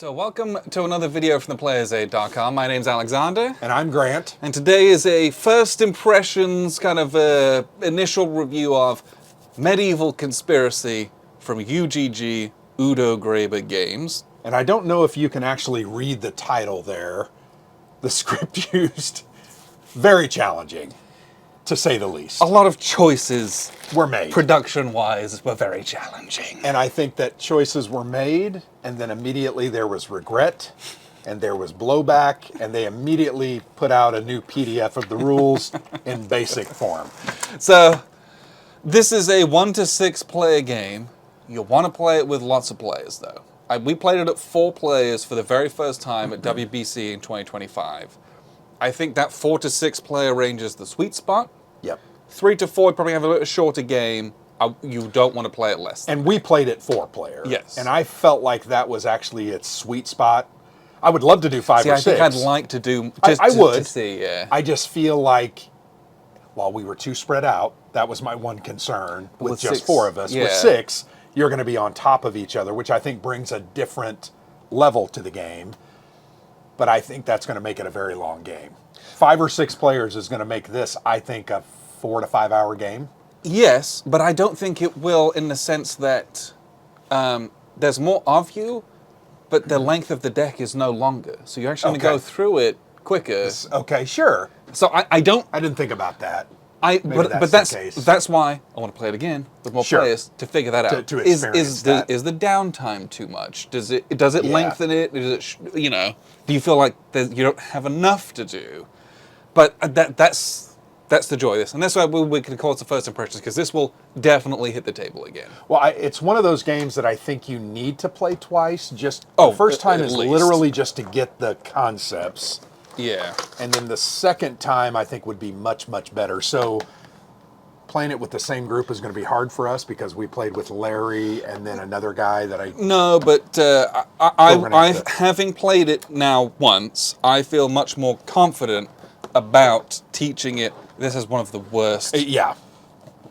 So welcome to another video from theplayersaid.com. My name's Alexander. And I'm Grant. And today is a first impressions kind of initial review of Medieval Conspiracy from UGG Udo Graber Games. And I don't know if you can actually read the title there. The script used, very challenging, to say the least. A lot of choices Were made. production-wise were very challenging. And I think that choices were made, and then immediately there was regret, and there was blowback, and they immediately put out a new PDF of the rules in basic form. So, this is a 1 to 6 player game. You'll want to play it with lots of players, though. We played it at 4 players for the very first time at WBC in 2025. I think that 4 to 6 player range is the sweet spot. Yep. 3 to 4 probably have a little shorter game. You don't want to play it less. And we played it 4 player. Yes. And I felt like that was actually its sweet spot. I would love to do 5 or 6. I think I'd like to do I would. to see, yeah. I just feel like while we were too spread out, that was my one concern with just 6, 4 of us. yeah. With 6, you're going to be on top of each other, which I think brings a different level to the game. But I think that's going to make it a very long game. 5 or 6 players is going to make this, I think, a 4 to 5 hour game. Yes, but I don't think it will in the sense that there's more of you, but the length of the deck is no longer. So you're actually going to go through it quicker. Okay, sure. So I don't... I didn't think about that. But that's why I want to play it again with more players to figure that out. To experience that. Is the downtime too much? Does it lengthen it? Does it do you feel like you don't have enough to do? But that's the joy of this, and that's why we can call it the first impressions, because this will definitely hit the table again. Well, it's one of those games that I think you need to play twice. Just the first time is literally just to get the concepts. Yeah. And then the second time, I think, would be much, much better. So playing it with the same group is going to be hard for us because we played with Larry and then another guy that I... No, but having played it now once, I feel much more confident about teaching it. This is one of the worst. Yeah.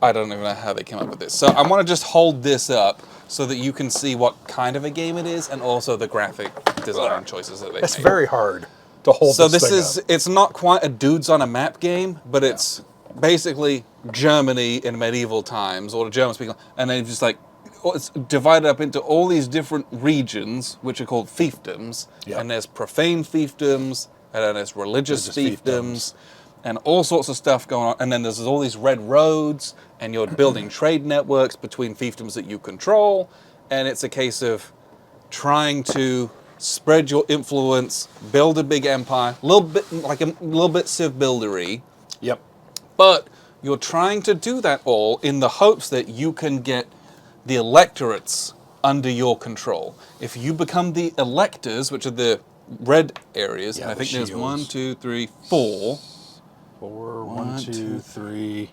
I don't even know how they came up with this. So I want to just hold this up so that you can see what kind of a game it is and also the graphic design choices that they made. It's very hard to hold this thing up. It's not quite a dudes on a map game, but it's basically Germany in medieval times, or the German speaking, and then just like it's divided up into all these different regions, which are called fiefdoms, and there's profane fiefdoms, and then there's religious fiefdoms, and all sorts of stuff going on, and then there's all these red roads, and you're building trade networks between fiefdoms that you control, and it's a case of trying to spread your influence, build a big empire, a little bit civ buildery. Yep. But you're trying to do that all in the hopes that you can get the electorates under your control. If you become the electors, which are the red areas, and I think there's 1, 2, 3, 4. 4, 1, 2, 3.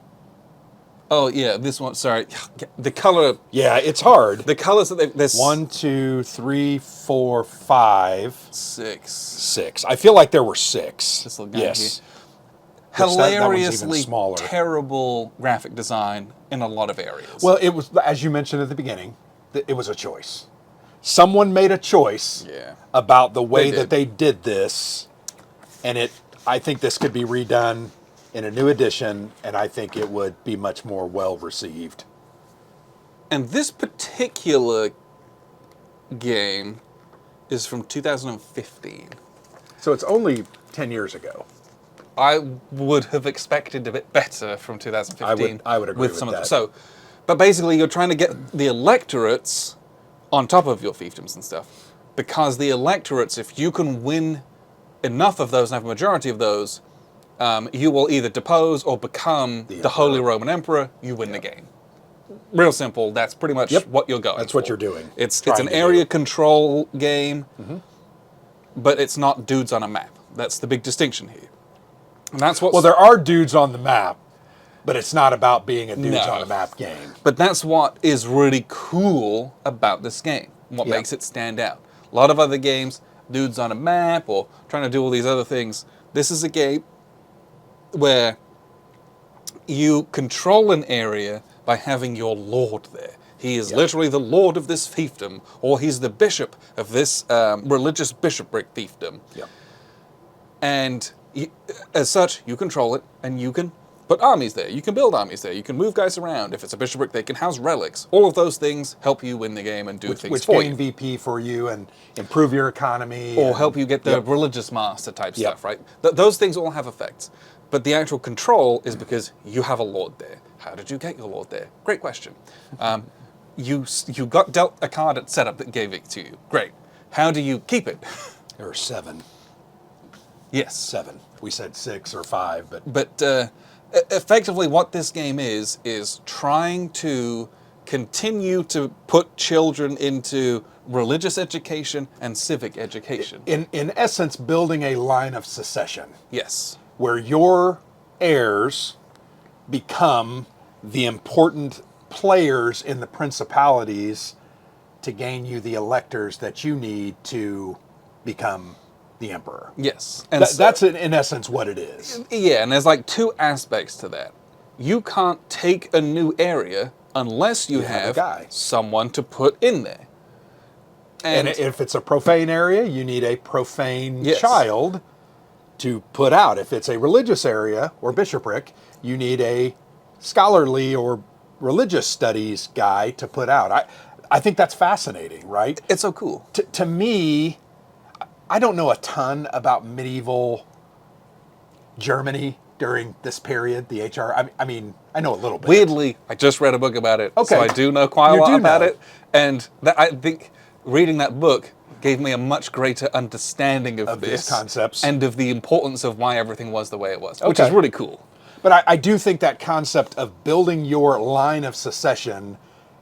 Oh yeah, this one. Sorry, the color. Yeah, it's hard. The colors that there's 1, 2, 3, 4, 5, 6. 6. I feel like there were 6. This little guy yes. Here. Hilariously terrible graphic design in a lot of areas. Well, it was, as you mentioned at the beginning, it was a choice. Someone made a choice about the way that they did this, and I think this could be redone in a new edition, and I think it would be much more well received. And this particular game is from 2015. So it's only 10 years ago. I would have expected a bit better from 2015. I would agree with that. So, but basically you're trying to get the electorates on top of your fiefdoms and stuff. Because the electorates, if you can win enough of those and have a majority of those, you will either depose or become the Holy Roman Emperor. You win the game. Real simple. That's pretty much what you're going. That's what you're doing. It's an area control game, but it's not dudes on a map. That's the big distinction here. And that's what. Well, there are dudes on the map, but it's not about being a dudes on a map game. But that's what is really cool about this game. What makes it stand out. A lot of other games, dudes on a map or trying to do all these other things. This is a game where you control an area by having your lord there. He is literally the lord of this fiefdom, or he's the bishop of this religious bishopric fiefdom. Yep. And as such, you control it, and you can put armies there. You can build armies there. You can move guys around. If it's a bishopric, they can house relics. All of those things help you win the game and do things for you. Which gain VP for you and improve your economy. Or help you get the religious master type stuff, right? Those things all have effects. But the actual control is because you have a lord there. How did you get your lord there? Great question. You got dealt a card at setup that gave it to you. Great. How do you keep it? There are 7. Yes. 7. We said 6 or 5, but... But effectively what this game is trying to continue to put children into religious education and civic education. In essence, building a line of succession. Yes. Where your heirs become the important players in the principalities to gain you the electors that you need to become the emperor. Yes. And that's in essence what it is. Yeah, and there's like 2 aspects to that. You can't take a new area unless you have someone to put in there. And if it's a profane area, you need a profane child to put out. If it's a religious area or bishopric, you need a scholarly or religious studies guy to put out. I think that's fascinating, right? It's so cool. To me, I don't know a ton about medieval Germany during this period, the HR. I mean, I know a little bit. Weirdly, I just read a book about it, so I do know quite a lot about it. And I think reading that book gave me a much greater understanding of these concepts and of the importance of why everything was the way it was, which is really cool. But I do think that concept of building your line of succession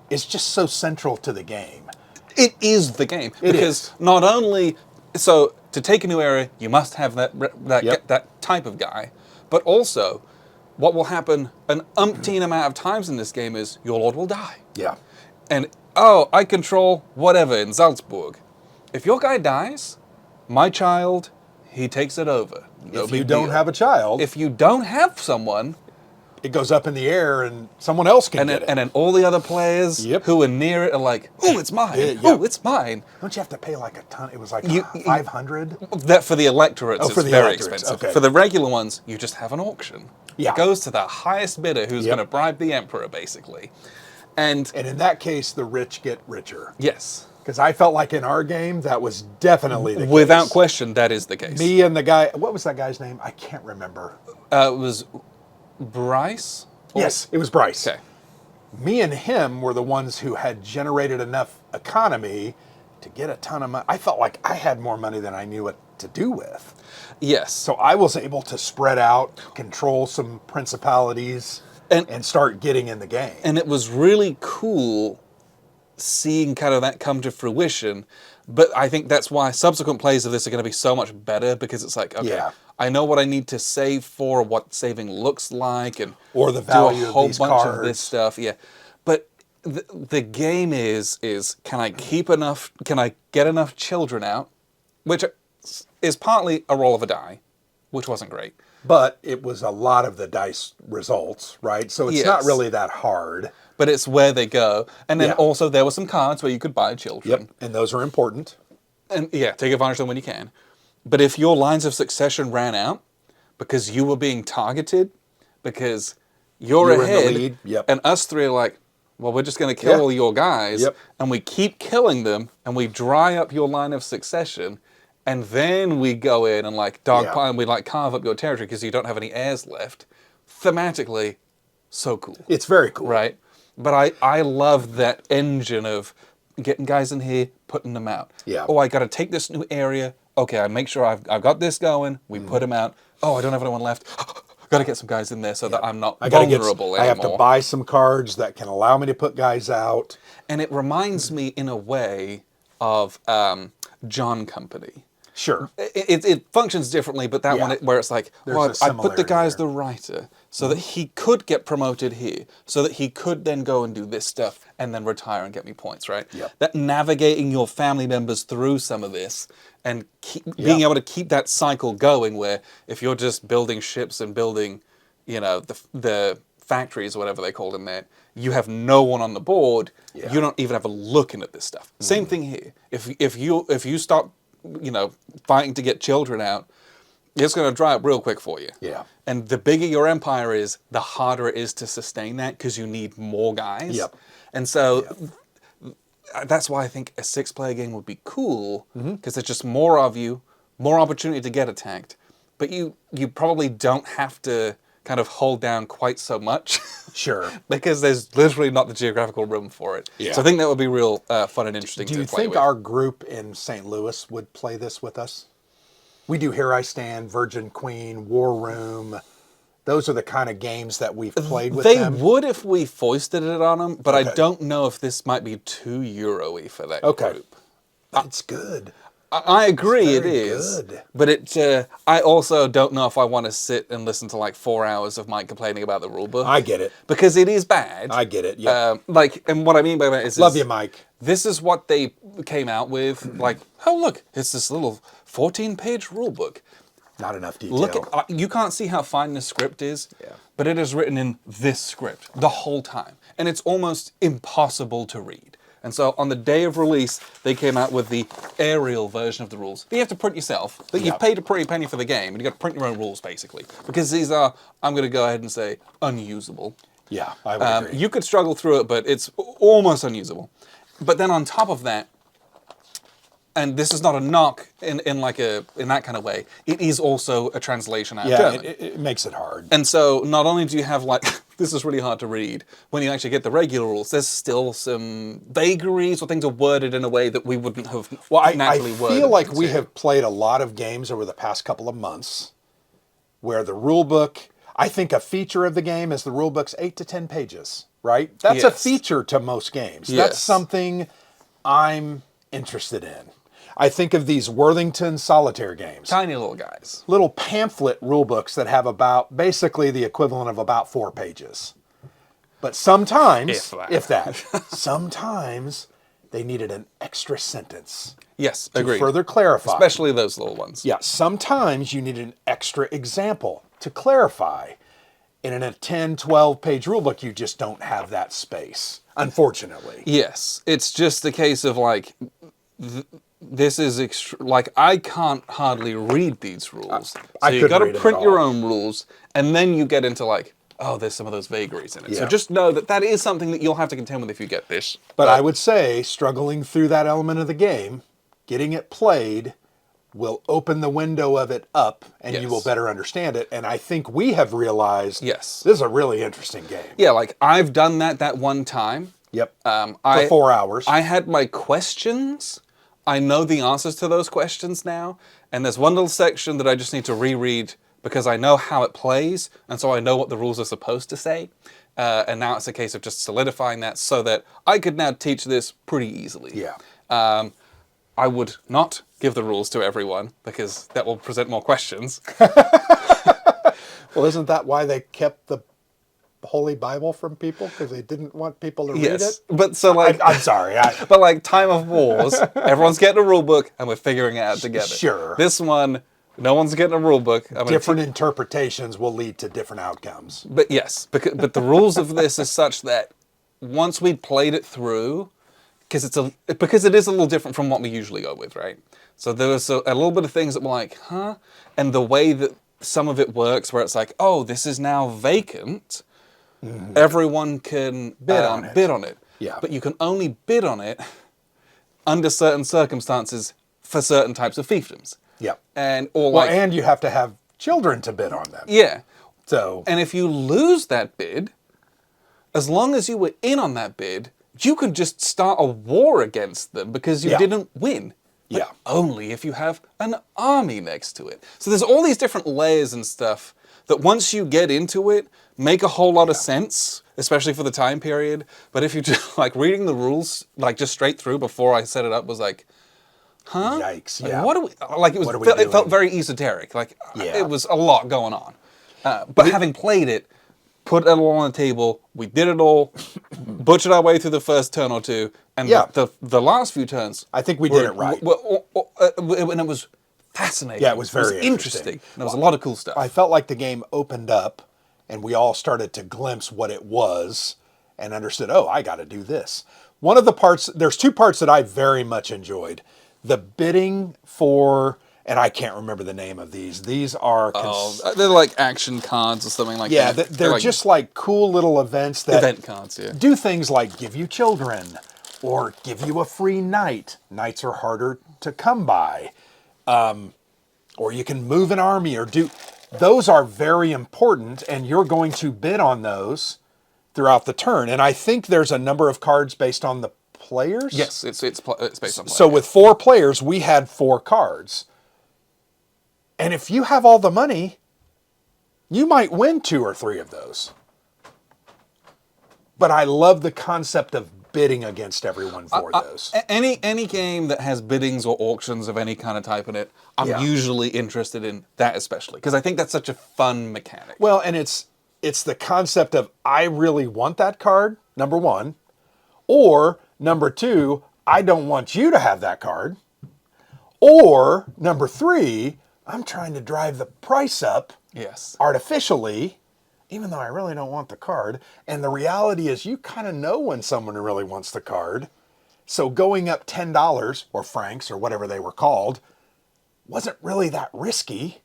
is just so central to the game. It is the game. Because not only... So, to take a new area, you must have that type of guy. But also, what will happen an umpteen amount of times in this game is your lord will die. Yeah. And, I control whatever in Salzburg. If your guy dies, my child, he takes it over. If you don't have a child... If you don't have someone... It goes up in the air and someone else can get it. And then all the other players who are near it are like, oh, it's mine. Oh, it's mine. Don't you have to pay like a ton? It was like 500? That for the electorates, it's very expensive. Okay. For the regular ones, you just have an auction. Yeah. It goes to the highest bidder who's going to bribe the emperor, basically. And in that case, the rich get richer. Yes. Because I felt like in our game, that was definitely the case. Without question, that is the case. Me and the guy, what was that guy's name? I can't remember. It was Bryce? Yes, it was Bryce. Okay. Me and him were the ones who had generated enough economy to get a ton of money. I felt like I had more money than I knew what to do with. Yes. So I was able to spread out, control some principalities, and start getting in the game. And it was really cool seeing kind of that come to fruition. But I think that's why subsequent plays of this are going to be so much better, because it's like, okay, I know what I need to save for, what saving looks like, and or the value do a whole of these bunch cards. of this stuff. Yeah, but the game is can I keep enough? Can I get enough children out? Which is partly a roll of a die, which wasn't great. But it was a lot of the dice results, right? So it's not really that hard. But it's where they go. And then also there were some cards where you could buy children. Yep, and those are important. And take advantage of them when you can. But if your lines of succession ran out because you were being targeted, because you're ahead, in the lead. And us 3 are like, well, we're just going to kill all your guys, and we keep killing them, and we dry up your line of succession, and then we go in and like dogpile, and we like carve up your territory because you don't have any heirs left. Thematically, so cool. It's very cool. Right? But I love that engine of getting guys in here, putting them out. Yeah. Oh, I got to take this new area. Okay, I make sure I've got this going. We put them out. Oh, I don't have anyone left. Got to get some guys in there so that I'm not vulnerable anymore. I have to buy some cards that can allow me to put guys out. And it reminds me, in a way, of John Company. Sure. It functions differently, but that one where it's like, well, I put the guy as the writer so that he could get promoted here, so that he could then go and do this stuff and then retire and get me points, right? Yep. That navigating your family members through some of this and being able to keep that cycle going, where if you're just building ships and building, the factories or whatever they called in there, you have no one on the board. Yeah. You don't even have a looking at this stuff. Same thing here. If you start, fighting to get children out, it's going to dry up real quick for you. Yeah. And the bigger your empire is, the harder it is to sustain that because you need more guys. Yep. And so that's why I think a 6-player game would be cool, because there's just more of you, more opportunity to get attacked, but you probably don't have to kind of hold down quite so much. Sure. Because there's literally not the geographical room for it. Yeah. So I think that would be real fun and interesting to play with. Do you think our group in St. Louis would play this with us? We do Here I Stand, Virgin Queen, War Room. Those are the kind of games that we've played with them. They would if we foisted it on them, but I don't know if this might be too Euro-y for that group. It's good. I agree, it is. Good. But I also don't know if I want to sit and listen to like 4 hours of Mike complaining about the rulebook. I get it. Because it is bad. I get it, yeah. And what I mean by that is... Love you, Mike. This is what they came out with. Like, oh, look, it's this little 14-page rulebook. Not enough detail. Look at, you can't see how fine this script is, but it is written in this script the whole time. And it's almost impossible to read. And so on the day of release, they came out with the aerial version of the rules that you have to print yourself. That you've paid a pretty penny for the game, and you've got to print your own rules, basically. Because these are, I'm going to go ahead and say, unusable. Yeah, I would agree. You could struggle through it, but it's almost unusable. But then on top of that, and this is not a knock in that kind of way, it is also a translation out of German. It makes it hard. And so not only do you have this is really hard to read, when you actually get the regular rules, there's still some vagaries or things are worded in a way that we wouldn't have naturally worded. I feel like we have played a lot of games over the past couple of months where the rule book, I think a feature of the game is the rule book's 8 to 10 pages, right? That's a feature to most games. Yes. That's something I'm interested in. I think of these Worthington solitaire games. Tiny little guys. Little pamphlet rule books that have basically the equivalent of about 4 pages. But sometimes, if that, sometimes they needed an extra sentence. Yes, to agreed. further clarify. Especially those little ones. Yeah, sometimes you need an extra example to clarify. And in a 10, 12-page rule book, you just don't have that space, unfortunately. Yes, it's just a case of this is I can't hardly read these rules. So you got to print your own rules, and then you get into there's some of those vagaries in it. Yeah. So just know that is something that you'll have to contend with if you get this. But I would say struggling through that element of the game, getting it played, will open the window of it up, and you will better understand it. And I think we have realized this is a really interesting game. Yeah, I've done that one time. Yep. For 4 hours. I had my questions. I know the answers to those questions now, and there's one little section that I just need to reread because I know how it plays, and so I know what the rules are supposed to say. And now it's a case of just solidifying that so that I could now teach this pretty easily. Yeah. I would not give the rules to everyone because that will present more questions. Well, isn't that why they kept the Holy Bible from people? Because they didn't want people to read it? But so I'm sorry. But Time of Wars, everyone's getting a rule book and we're figuring it out together. Sure. This one, no one's getting a rule book. Different interpretations will lead to different outcomes. But yes, but the rules of this is such that once we played it through, because it is a little different from what we usually go with, right? So there was a little bit of things that were like, huh? And the way that some of it works where it's this is now vacant. Mm-hmm. Everyone can bid on it. Yeah. But you can only bid on it under certain circumstances for certain types of fiefdoms. Yeah. And you have to have children to bid on them. Yeah. So and if you lose that bid, as long as you were in on that bid, you could just start a war against them because you didn't win. Yeah. Only if you have an army next to it. So there's all these different layers and stuff that once you get into it, make a whole lot of sense, especially for the time period. But if you just reading the rules, just straight through before I set it up was huh? Yikes! Yeah. What do we? It felt very esoteric. It was a lot going on. But having played it, put it all on the table, we did it all, butchered our way through the first turn or two, and the last few turns. I think we did it right. And it was fascinating. Yeah, it was very interesting. There was a lot of cool stuff. I felt like the game opened up and we all started to glimpse what it was and understood, oh, I got to do this. One of the parts, there's two parts that I very much enjoyed. The bidding for, and I can't remember the name of these. These are... they're like action cards or something like that. Yeah, they're just like cool little events that... Event cards, yeah. Do things like give you children or give you a free night. Nights are harder to come by. Or you can move an army or do... Those are very important, and you're going to bid on those throughout the turn. And I think there's a number of cards based on the players. Yes, it's based on players. So with 4 players, we had 4 cards. And if you have all the money, you might win 2 or 3 of those. But I love the concept of bidding against everyone for those. Any game that has biddings or auctions of any kind of type in it, I'm usually interested in that especially, because I think that's such a fun mechanic. Well, and it's the concept of I really want that card, number 1, or number 2, I don't want you to have that card, or number 3, I'm trying to drive the price up artificially, even though I really don't want the card. And the reality is you kind of know when someone really wants the card. So going up $10 or francs or whatever they were called wasn't really that risky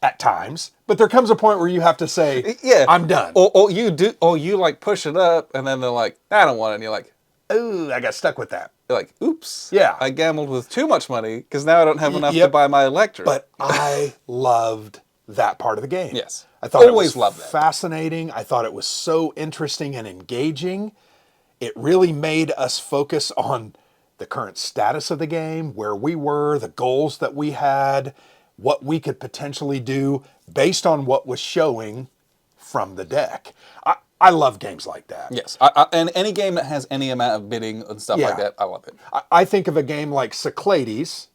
at times. But there comes a point where you have to say, I'm done. Or you like push it up and then they're like, I don't want it. And you're like, ooh, I got stuck with that. You're like, oops. Yeah. I gambled with too much money because now I don't have enough to buy my electric. But I loved that part of the game. Yes. I thought Always it was loved that. fascinating. I thought it was so interesting and engaging. It really made us focus on the current status of the game, where we were, the goals that we had, what we could potentially do based on what was showing from the deck. I love games like that. Yes. And any game that has any amount of bidding and stuff like that, I love it. I think of a game like Cyclades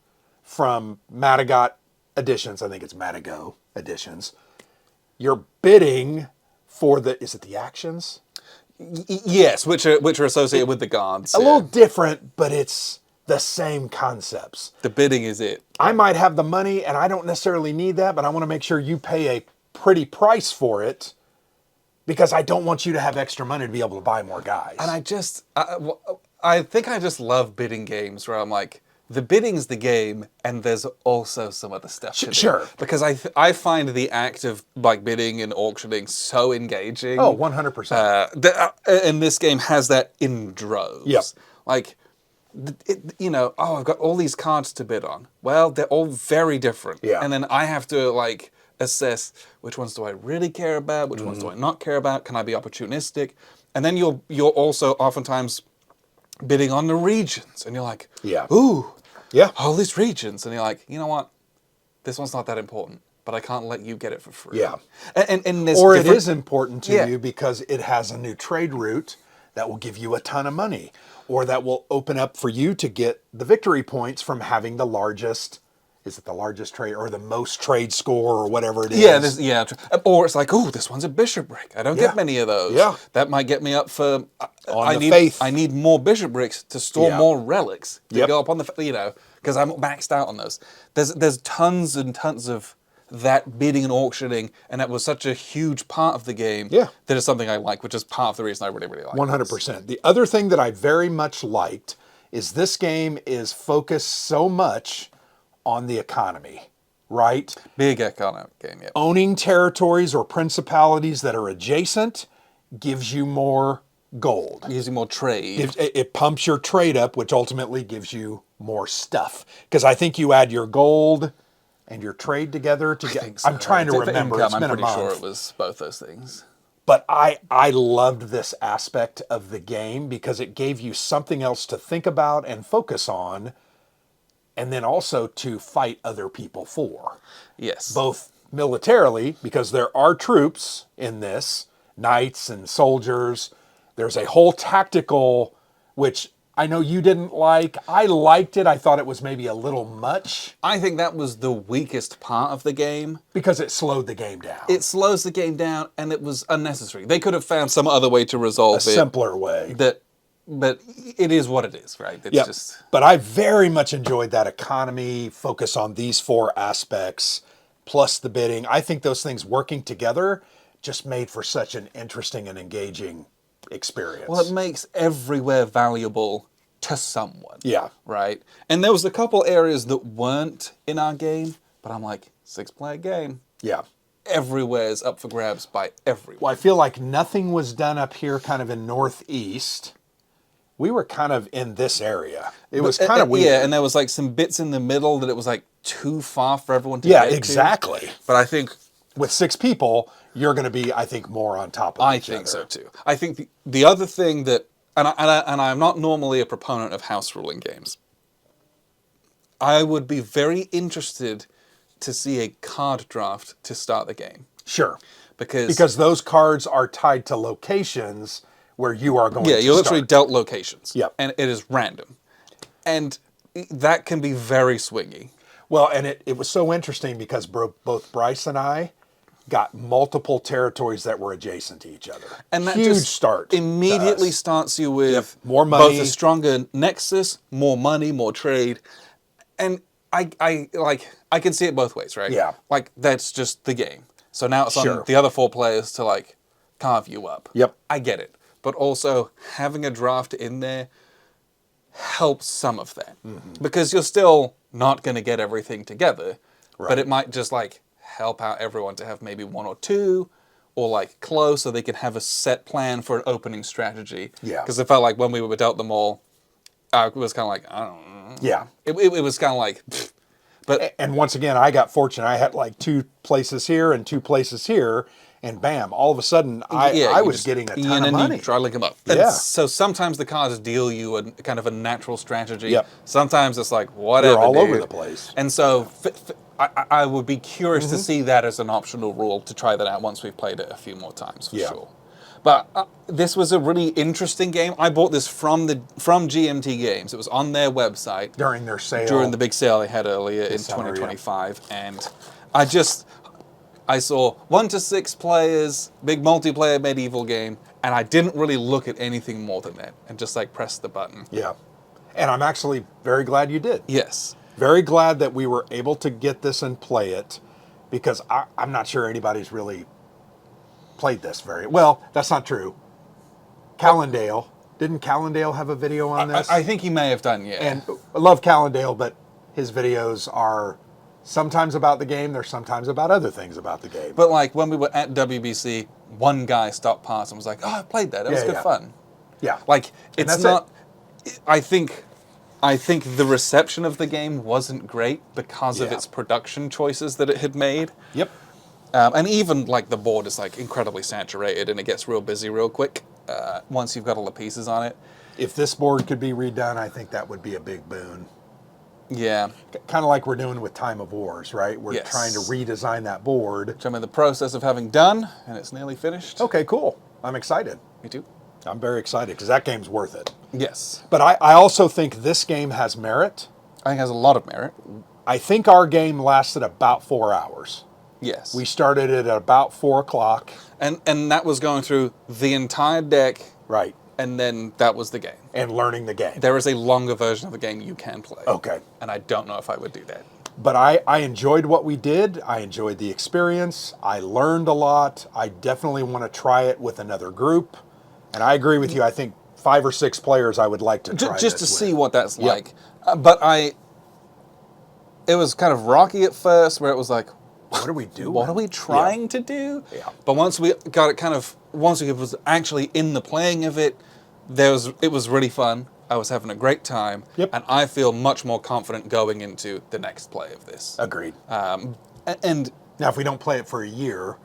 from Madagot Editions. I think it's Madago Editions. You're bidding for is it the actions? Yes, which are associated with the guards. A little different, but it's the same concepts. The bidding is it. I might have the money and I don't necessarily need that, but I want to make sure you pay a pretty price for it because I don't want you to have extra money to be able to buy more guys. And I think I just love bidding games where I'm like, the bidding's the game, and there's also some other stuff to do. Sure. Because I find the act of like bidding and auctioning so engaging. Oh, 100%. And this game has that in droves. Yep. Like, I've got all these cards to bid on. Well, they're all very different. Yeah. And then I have to like assess which ones do I really care about, which ones do I not care about, can I be opportunistic? And then you're also oftentimes bidding on the regions, and you're like, ooh. Yeah. All these regions. And you're like, you know what? This one's not that important, but I can't let you get it for free. Yeah. And there's or it is important to you because it has a new trade route that will give you a ton of money, or that will open up for you to get the victory points from having the largest, is it the largest trade or the most trade score or whatever it is? Yeah. Or it's like, oh, this one's a bishopric. I don't get many of those. Yeah. That might get me up for... faith. I need more bishoprics to store more relics to go up on the... because I'm maxed out on those. There's tons and tons of that bidding and auctioning, and that was such a huge part of the game that is something I like, which is part of the reason I really, really like 100%. The other thing that I very much liked is this game is focused so much on the economy, right? Big economic game, yeah. Owning territories or principalities that are adjacent gives you more gold. Gives you more trade. It pumps your trade up, which ultimately gives you more stuff. Because I think you add your gold and your trade together to get... So. I'm trying to remember. Income, it's been I'm pretty a month. sure it was both those things. But I loved this aspect of the game because it gave you something else to think about and focus on, and then also to fight other people for. Yes. Both militarily, because there are troops in this, knights and soldiers. There's a whole tactical, which I know you didn't like. I liked it. I thought it was maybe a little much. I think that was the weakest part of the game. Because it slowed the game down. It slows the game down, and it was unnecessary. They could have found some other way to resolve it. A simpler way. But it is what it is, right? It's just... But I very much enjoyed that economy, focus on these 4 aspects, plus the bidding. I think those things working together just made for such an interesting and engaging experience. Well, it makes everywhere valuable to someone. Yeah. Right? And there was a couple areas that weren't in our game, but I'm like, 6-player game. Yeah. Everywhere's up for grabs by everyone. Well, I feel like nothing was done up here kind of in Northeast. We were kind of in this area. It was kind of weird. Yeah, and there was like some bits in the middle that it was like too far for everyone to Yeah, get exactly. to. But I think with 6 people, you're going to be, I think, more on top of each other. I think so too. I think the other thing that, and I'm not normally a proponent of house ruling games. I would be very interested to see a card draft to start the game. Sure. Because those cards are tied to locations where you are going to you're literally dealt locations. Yep. And it is random. And that can be very swingy. Well, and it was so interesting because both Bryce and I got multiple territories that were adjacent to each other. And that huge just start immediately starts you with more money, both a stronger nexus, more money, more trade. And I can see it both ways, right? Yeah. Like, that's just the game. So now it's Sure. on the other 4 players to, like, carve you up. Yep. I get it. But also, having a draft in there helps some of that. Mm-hmm. Because you're still not going to get everything together. Right. But it might just, like, help out everyone to have maybe 1 or 2, or, like, close, so they can have a set plan for an opening strategy. Yeah. Because it felt like when we were dealt them all, it was kind of like, I don't know. Yeah. It was kind of like, pfft. But and once again, I got fortunate. I had like 2 places here and 2 places here, and bam! All of a sudden, I was getting a ton of money. Try to link them up. Yeah. And so sometimes the cards deal you a kind of a natural strategy. Yep. Sometimes it's like whatever. You're all dude. over the place. And so I would be curious to see that as an optional rule to try that out once we've played it a few more times for sure. But this was a really interesting game. I bought this from GMT Games. It was on their website During their sale. during the big sale they had earlier in summer, 2025, and I saw 1 to 6 players, big multiplayer medieval game, and I didn't really look at anything more than that, and just like press the button. Yeah. And I'm actually very glad you did. Yes. Very glad that we were able to get this and play it, because I'm not sure anybody's really played this very well. That's not true. Callendale. Didn't Callendale have a video on this? I think he may have done, yeah. And I love Callendale, but his videos are sometimes about the game. They're sometimes about other things about the game. But like when we were at WBC, one guy stopped past and was like, "Oh, I played that. It was good fun." Yeah. Like it's that's not. I think the reception of the game wasn't great because of its production choices that it had made. Yep. And even like the board is like incredibly saturated and it gets real busy real quick once you've got all the pieces on it. If this board could be redone, I think that would be a big boon. Yeah. Kind of like we're doing with Time of Wars, right? We're Yes. trying to redesign that board. Which I'm in the process of having done, and it's nearly finished. Okay, cool. I'm excited. Me too. I'm very excited because that game's worth it. Yes. But I also think this game has merit. I think it has a lot of merit. I think our game lasted about 4 hours. Yes. We started it at about 4 o'clock. And that was going through the entire deck. Right. And then that was the game. And learning the game. There is a longer version of the game you can play. Okay. And I don't know if I would do that. But I enjoyed what we did. I enjoyed the experience. I learned a lot. I definitely want to try it with another group. And I agree with you. I think 5 or 6 players I would like to try just this to with. see what that's Yep. like. It was kind of rocky at first where it was like, What are we doing? what are we trying to do? Yeah. But once we got it once we was actually in the playing of it, it was really fun. I was having a great time. Yep. And I feel much more confident going into the next play of this. Agreed. And Now, if we don't play it for a year,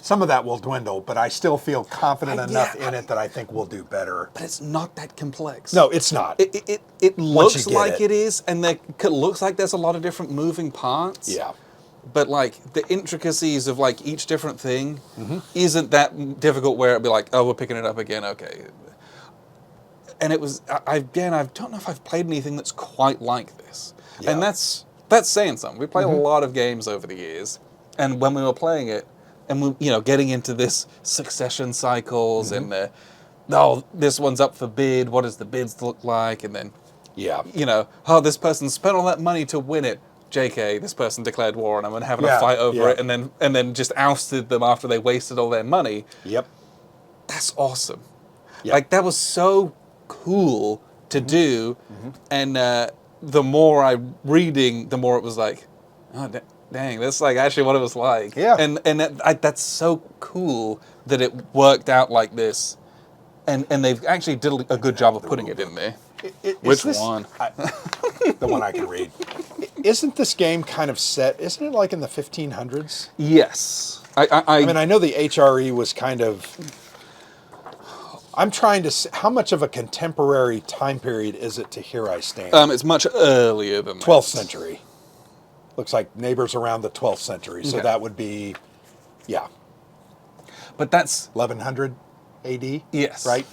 some of that will dwindle, but I still feel confident enough in it that I think we'll do better. but it's not that complex. No, it's not. It looks get like it. it is, and it looks like there's a lot of different moving parts. Yeah. But like the intricacies of like each different thing isn't that difficult where it'd be like, oh, we're picking it up again, okay. And it was, I don't know if I've played anything that's quite like this. Yeah. And that's saying something. We played a lot of games over the years, and when we were playing it, and we, getting into this succession cycles and this one's up for bid, what does the bids look like? And then, Yeah. this person spent all that money to win it. JK, this person declared war on them and having Yeah, a fight over yeah. it, and then just ousted them after they wasted all their money. Yep. That's awesome. Yep. Like, that was so cool to do, and the more I'm reading, the more it was like, oh, dang, that's like actually what it was like. Yeah. And that's so cool that it worked out like this, and they've actually did a good job of putting it in there. Which one? The one I can read. Isn't this game kind of set? Isn't it like in the 1500s? Yes. I mean, I know the HRE was kind of. I'm trying to. How much of a contemporary time period is it to Here I Stand? It's much earlier than that. 12th century. Looks like neighbors around the 12th century. So Okay. that would be, yeah, But that's 1100 AD. yes, Right.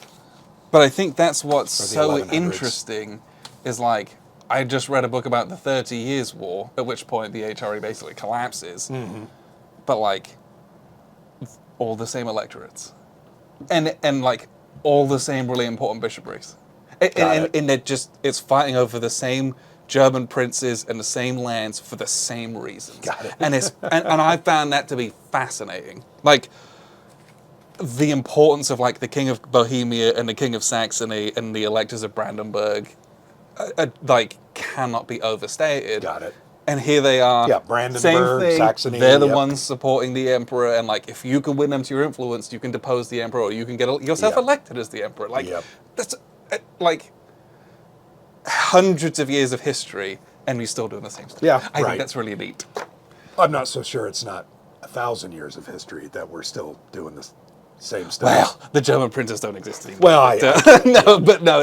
But I think that's what's Or the so 1100s. interesting is like I just read a book about the 30 Years' War, at which point the HRE basically collapses. But like all the same electorates, and like all the same really important bishoprics, and it's fighting over the same German princes and the same lands for the same reasons. Got it. And and I found that to be fascinating. Like the importance of like the King of Bohemia and the King of Saxony and the electors of Brandenburg, like cannot be overstated. Got it. And here they are. Yeah, Brandenburg, same thing. Saxony, They're the yep. ones supporting the emperor, and like if you can win them to your influence, you can depose the emperor, or you can get yourself Yep. elected as the emperor. Like Yep. that's like hundreds of years of history, and we're still doing the same stuff. Yeah, I think right. that's really neat. I'm not so sure it's not 1,000 years of history that we're still doing the same stuff. Well, the German princes don't exist anymore. Well, no,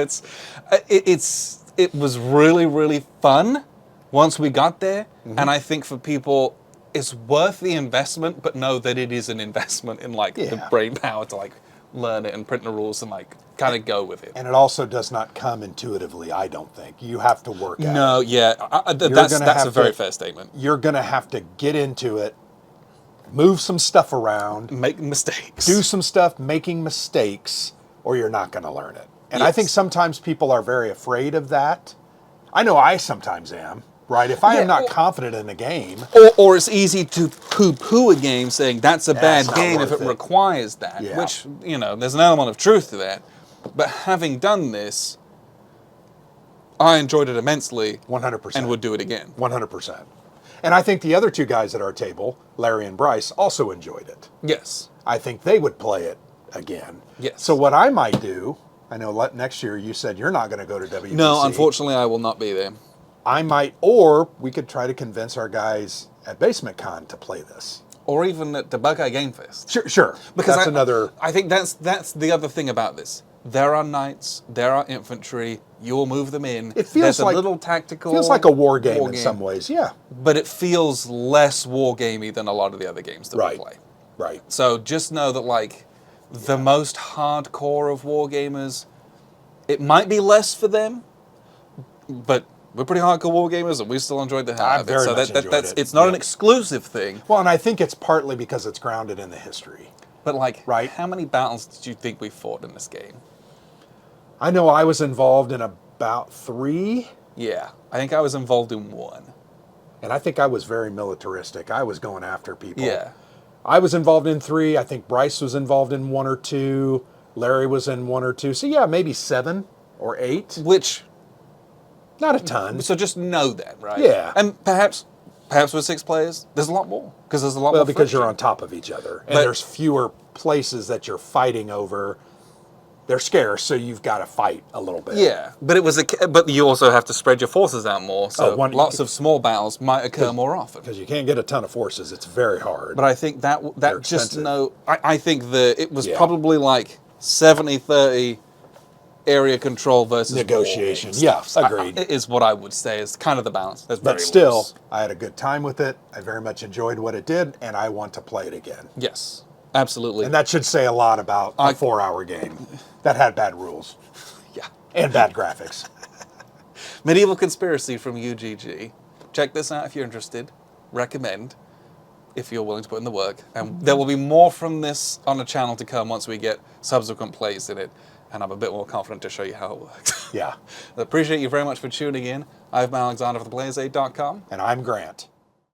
it was really, really fun once we got there. And I think for people, it's worth the investment, but know that it is an investment in like the Yeah. brain power to like learn it and print the rules and like kind of go with it. And it also does not come intuitively, I don't think. You have to work at it. No, yeah, that's gonna a have very to- fair statement. You're going to have to get into it, move some stuff around, Make mistakes. do some stuff making mistakes, or you're not going to learn it. And I Yes. think sometimes people are very afraid of that. I know I sometimes am, right? If I Yeah, am not or- confident in a game, Or it's easy to poo-poo a game saying that's a bad That's not game if worth it it. requires that, Yeah. which, you know, there's an element of truth to that. But having done this, I enjoyed it immensely 100%. and would do it again. 100%. And I think the other two guys at our table, Larry and Bryce, also enjoyed it. Yes. I think they would play it again. Yes. So what I might do, I know next year you said you're not going to go to WBC. No, unfortunately, I will not be there. I might, or we could try to convince our guys at Basement Con to play this. Or even at the Buckeye Game Fest. Sure. Because that's another. I think that's the other thing about this. There are knights, there are infantry. You'll move them in. It feels There's like a little tactical. Feels like a war game in some ways. Yeah. But it feels less war gamey than a lot of the other games that we play. Right. So just know that like the most hardcore of war gamers, it might be less for them, but we're pretty hardcore war gamers, and we still enjoyed the hell out of it. very So much enjoyed that's it. it's not an Yeah. exclusive thing, Well, and I think it's partly because it's grounded in the history. but like, Right. how many battles did you think we fought in this game? I know I was involved in about 3, Yeah, I think I was involved in 1. and I think I was very militaristic. I was going after people. Yeah. I was involved in 3. I think Bryce was involved in 1 or 2. Larry was in 1 or 2. So yeah, maybe 7 or 8. Which, Not a ton. so just know that, right? Yeah. And perhaps with 6 players, there's a lot more because there's a lot Well, more. because you're friction. on top of each other, and But- there's fewer places that you're fighting over. They're scarce, so you've got to fight a little bit. Yeah, but but you also have to spread your forces out more, so lots of small battles might occur more often. Because you can't get a ton of forces. It's very hard. But I think that They're just expensive. I think it was Yeah. probably like 70-30 area control versus Negotiation. war Yeah, stuff. agreed. Is what I would say is kind of the balance. That's very But still, loose. I had a good time with it. I very much enjoyed what it did, and I want to play it again. Yes, absolutely. And that should say a lot about a 4-hour game that had bad rules yeah. and bad graphics. Medieval Conspiracy from UGG. Check this out if you're interested. Recommend if you're willing to put in the work. And there will be more from this on the channel to come once we get subsequent plays in it. and I'm a bit more confident to show you how it works. Yeah. I appreciate you very much for tuning in. I've been Alexander for theblaze8.com. And I'm Grant.